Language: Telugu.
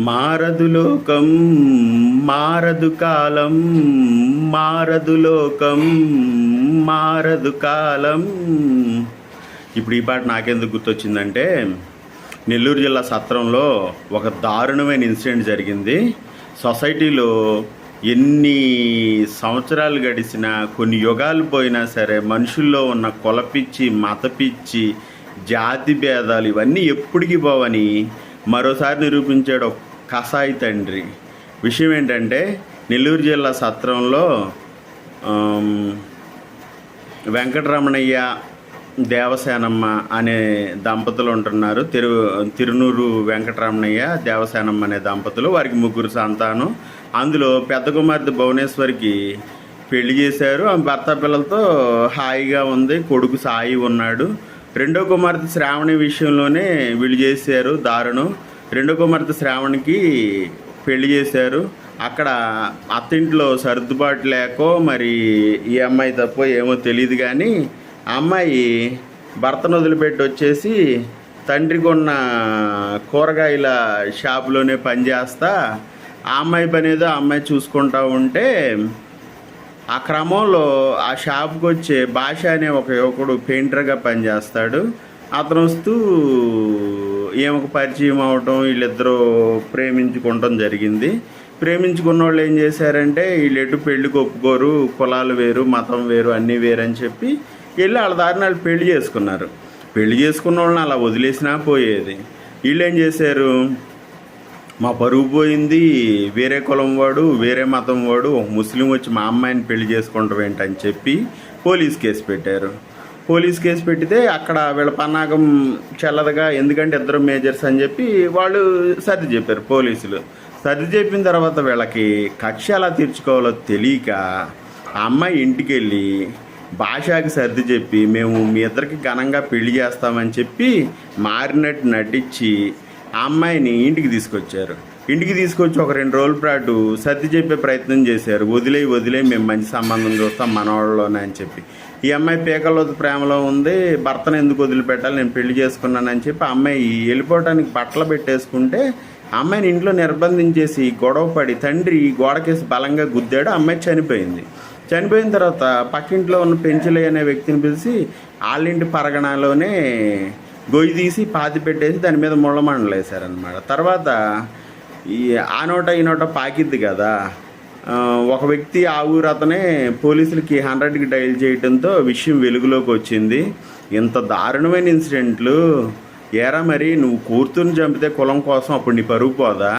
మారదు లోకం మారదు కాలం, మారదు లోకం మారదు కాలం. ఇప్పుడు ఈ పాట నాకెందుకు గుర్తొచ్చిందంటే, నెల్లూరు జిల్లా సత్రంలో ఒక దారుణమైన ఇన్సిడెంట్ జరిగింది. సొసైటీలో ఎన్ని సంవత్సరాలు గడిచినా, కొన్ని యుగాలు పోయినా సరే, మనుషుల్లో ఉన్న కులపిచ్చి, మతపిచ్చి, జాతి భేదాలు ఇవన్నీ ఎప్పటికీ పోవని మరోసారి నిరూపించాడు ఒక కసాయి తండ్రి. విషయం ఏంటంటే, నెల్లూరు జిల్లా సత్రంలో వెంకటరమణయ్య, దేవసేనమ్మ అనే దంపతులు ఉంటున్నారు. తిరునూరు వెంకటరమణయ్య, దేవసేనమ్మ అనే దంపతులు. వారికి 3 సంతానం. అందులో పెద్ద కుమార్తె భువనేశ్వరికి పెళ్లి చేశారు. ఆమె భర్త పిల్లలతో హాయిగా ఉంది. కొడుకు సాయి ఉన్నాడు. రెండో కుమార్తె శ్రావణి విషయంలోనే వీళ్ళు చేశారు దారుణం. రెండో కుమార్తె శ్రావణికి పెళ్లి చేశారు. అక్కడ అత్తింట్లో సర్దుబాటు లేకో మరి ఈ అమ్మాయి తప్పో ఏమో తెలియదు, కానీ ఆ అమ్మాయి భర్తను వదిలిపెట్టి వచ్చేసి తండ్రికి ఉన్న కూరగాయల షాపులోనే పనిచేస్తా ఆ అమ్మాయి పని ఏదో ఆ అమ్మాయి చూసుకుంటూ ఉంటే, ఆ క్రమంలో ఆ షాప్కి వచ్చే భాష అనే ఒక యువకుడు పెయింటర్గా పనిచేస్తాడు. అతను వస్తూ ఏమొక పరిచయం అవటం, వీళ్ళిద్దరూ ప్రేమించుకోవటం జరిగింది. ప్రేమించుకున్న వాళ్ళు ఏం చేశారంటే, వీళ్ళు ఎటు పెళ్ళికి ఒప్పుకోరు, కులాలు వేరు, మతం వేరు, అన్నీ వేరు అని చెప్పి వెళ్ళి వాళ్ళ దారిని వాళ్ళు పెళ్లి చేసుకున్నారు. పెళ్లి చేసుకున్న వాళ్ళని అలా వదిలేసినా పోయేది. వీళ్ళు ఏం చేశారు, మా పరువు పోయింది, వేరే కులం వాడు, వేరే మతం వాడు, ఒక ముస్లిం వచ్చి మా అమ్మాయిని పెళ్లి చేసుకుంటాం ఏంటని చెప్పి పోలీస్ కేసు పెట్టారు. పోలీస్ కేసు పెట్టితే అక్కడ వీళ్ళ పన్నాగం చెల్లదుగా, ఎందుకంటే ఇద్దరు మేజర్స్ అని చెప్పి వాళ్ళు సర్ది చెప్పారు. పోలీసులు సర్ది చెప్పిన తర్వాత వీళ్ళకి కక్ష ఎలా తీర్చుకోవాలో తెలియక ఆ అమ్మాయి ఇంటికి వెళ్ళి భాషకి సర్ది చెప్పి, మేము మీ ఇద్దరికి ఘనంగా పెళ్లి చేస్తామని చెప్పి మారినట్టు నటించి ఆ అమ్మాయిని ఇంటికి తీసుకొచ్చారు. ఇంటికి తీసుకొచ్చి ఒక 2 రోజుల పాటు సర్ది చెప్పే ప్రయత్నం చేశారు. వదిలే మేము మంచి సంబంధం చూస్తాం మనవాళ్ళలోనే అని చెప్పి. ఈ అమ్మాయి పీకల్లో ప్రేమలో ఉంది, భర్తను ఎందుకు వదిలిపెట్టాలి, నేను పెళ్లి చేసుకున్నానని చెప్పి ఆ అమ్మాయి వెళ్ళిపోవడానికి బట్టలు పెట్టేసుకుంటే ఆ అమ్మాయిని ఇంట్లో నిర్బంధించేసి గొడవపడి తండ్రి గోడకేసి బలంగా గుద్దాడు. ఆ అమ్మాయి చనిపోయింది. చనిపోయిన తర్వాత పక్కింట్లో ఉన్న పెంచులయ్య అనే వ్యక్తిని పిలిచి వాళ్ళింటి పరగణలోనే గొయ్యి తీసి పాతి పెట్టేసి దాని మీద ముళ్ళమండలు వేశారనమాట. తర్వాత ఆ నోట ఈ నోట పాకిద్ది కదా, ఒక వ్యక్తి ఆ ఊరు అతనే పోలీసులకి 100కి డయల్ చేయడంతో విషయం వెలుగులోకి వచ్చింది. ఇంత దారుణమైన ఇన్సిడెంట్లు. ఏరా మరి నువ్వు కూతుర్ని చంపితే కులం కోసం అప్పుడు నీ పరువు పోదా?